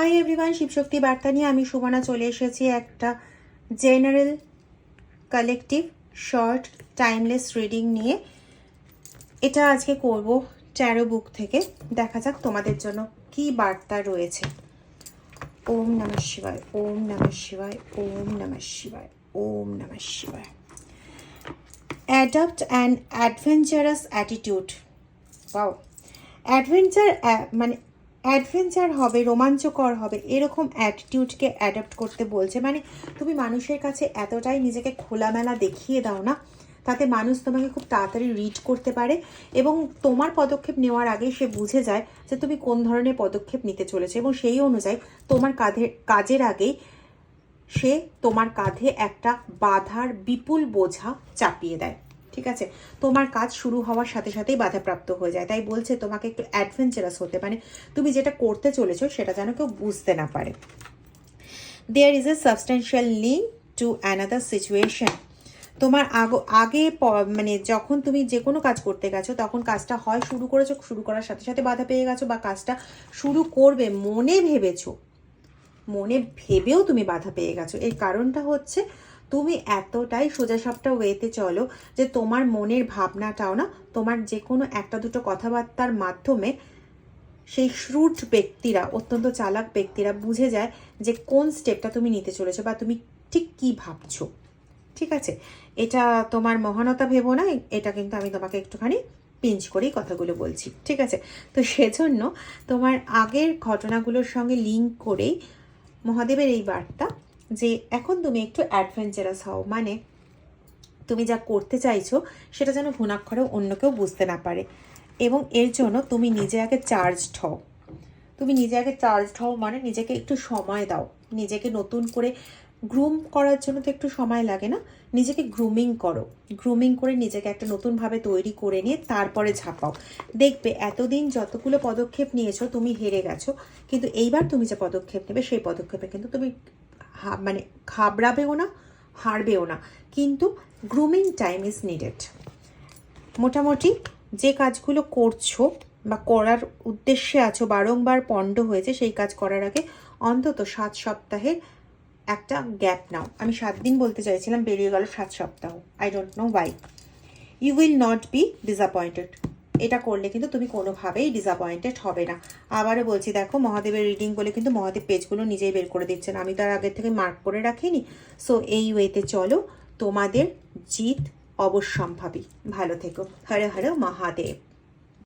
Hi everyone, Shivshakti বার্তা নিয়ে আমি সুমনা চলে এসেছি একটা general collective short timeless reading নিয়ে। এটা আজকে করব ট্যারো বুক থেকে। দেখা যাক তোমাদের জন্য কি বার্তা রয়েছে। ওম নমঃ শিবায়, ওম নমঃ শিবায়, ওম নমঃ শিবায়, ওম নমঃ শিবায়। Adopt an adventurous attitude. Wow, adventure হবে, রোমাঞ্চকর হবে, এরকম অ্যাটিটিউডকে অ্যাডাপ্ট করতে বলছে। মানে তুমি মানুষের কাছে এতটাই নিজেকে খোলামেলা দেখিয়ে দাও না, তাতে মানুষ তোমাকে খুব তাড়াতাড়ি রিড করতে পারে এবং তোমার পদক্ষেপ নেওয়ার আগে সে বুঝে যায় যে তুমি কোন ধরনের পদক্ষেপ নিতে চলেছে, এবং সেই অনুযায়ী তোমার কাজের আগেই সে তোমার কাঁধে একটা বাধার বিপুল বোঝা চাপিয়ে দেয়। ঠিক আছে, তোমার কাজ শুরু হওয়ার সাথে সাথেই বাধাপ্রাপ্ত হয়ে যায়। তাই বলছে তোমাকে একটু অ্যাডভেঞ্চারাস হতে, মানে তুমি যেটা করতে চলেছো সেটা যেন কেউ বুঝতে না পারে। There is a substantial link to another situation. তোমার আগে মানে যখন তুমি যে কোনো কাজ করতে গেছো তখন কাজটা হয় শুরু করেছো, শুরু করার সাথে সাথে বাধা পেয়ে গেছো, বা কাজটা শুরু করবে মনে ভেবেও তুমি বাধা পেয়ে গেছো। এর কারণটা হচ্ছে তুমি এতটাই সোজাসাপটা ওয়েতে চলো যে তোমার মনের ভাবনাটাও না তোমার যে কোনো একটা দুটো কথাবার্তার মাধ্যমে সেই শ্রুট ব্যক্তিরা, অত্যন্ত চালাক ব্যক্তিরা বুঝে যায় যে কোন স্টেপটা তুমি নিতে চলেছো বা তুমি ঠিক কি ভাবছো। ঠিক আছে, এটা তোমার মহানতা ভেবো না, এটা কিন্তু আমি তোমাকে একটুখানি পিঞ্চ করেই কথাগুলো বলছি। ঠিক আছে, তো সেজন্য তোমার আগের ঘটনাগুলোর সঙ্গে লিঙ্ক করেই মহাদেবের এই বার্তা যে এখন তুমি একটু অ্যাডভেঞ্চারাস হও, মানে তুমি যা করতে চাইছো সেটা যেন ঘুণাক্ষরেও অন্য কেউ বুঝতে না পারে, এবং এর জন্য তুমি নিজে আগে চার্জড হও। মানে নিজেকে একটু সময় দাও, নিজেকে নতুন করে গ্রুম করার জন্য তো একটু সময় লাগে না, নিজেকে গ্রুমিং করে নিজেকে একটা নতুনভাবে তৈরি করে নিয়ে তারপরে ঝাঁপাও। দেখবে এতদিন যতগুলো পদক্ষেপ নিয়েছো তুমি হেরে গেছো, কিন্তু এইবার তুমি যে পদক্ষেপ নেবে সেই পদক্ষেপে কিন্তু তুমি মানে ঘাবড়াবেও না, হারবেও না, কিন্তু গ্রুমিং টাইম ইজ নিডেড। মোটামুটি যে কাজগুলো করছো বা করার উদ্দেশ্যে আছো, বারংবার পণ্ড হয়েছে, সেই কাজ করার আগে অন্তত 7 সপ্তাহের একটা গ্যাপ নাও। আমি 7 দিন বলতে চাইছিলাম, বেরিয়ে গেল 7 সপ্তাহ। I don't know why. You will not be disappointed. এটা করলে কিন্তু তুমি কোনোভাবেই ডিসঅ্যাপয়েন্টেড হবে না। আবারও বলছি, দেখো মহাদেবের রিডিং বলে কিন্তু মহাদেব পেজগুলো নিজেই বের করে দিচ্ছেন, আমি তার আগের থেকে মার্ক করে রাখিনি। সো এই ওয়েতে চলো, তোমাদের জিত অবশ্যম্ভাবী। ভালো থেকো। হর হর মহাদেব।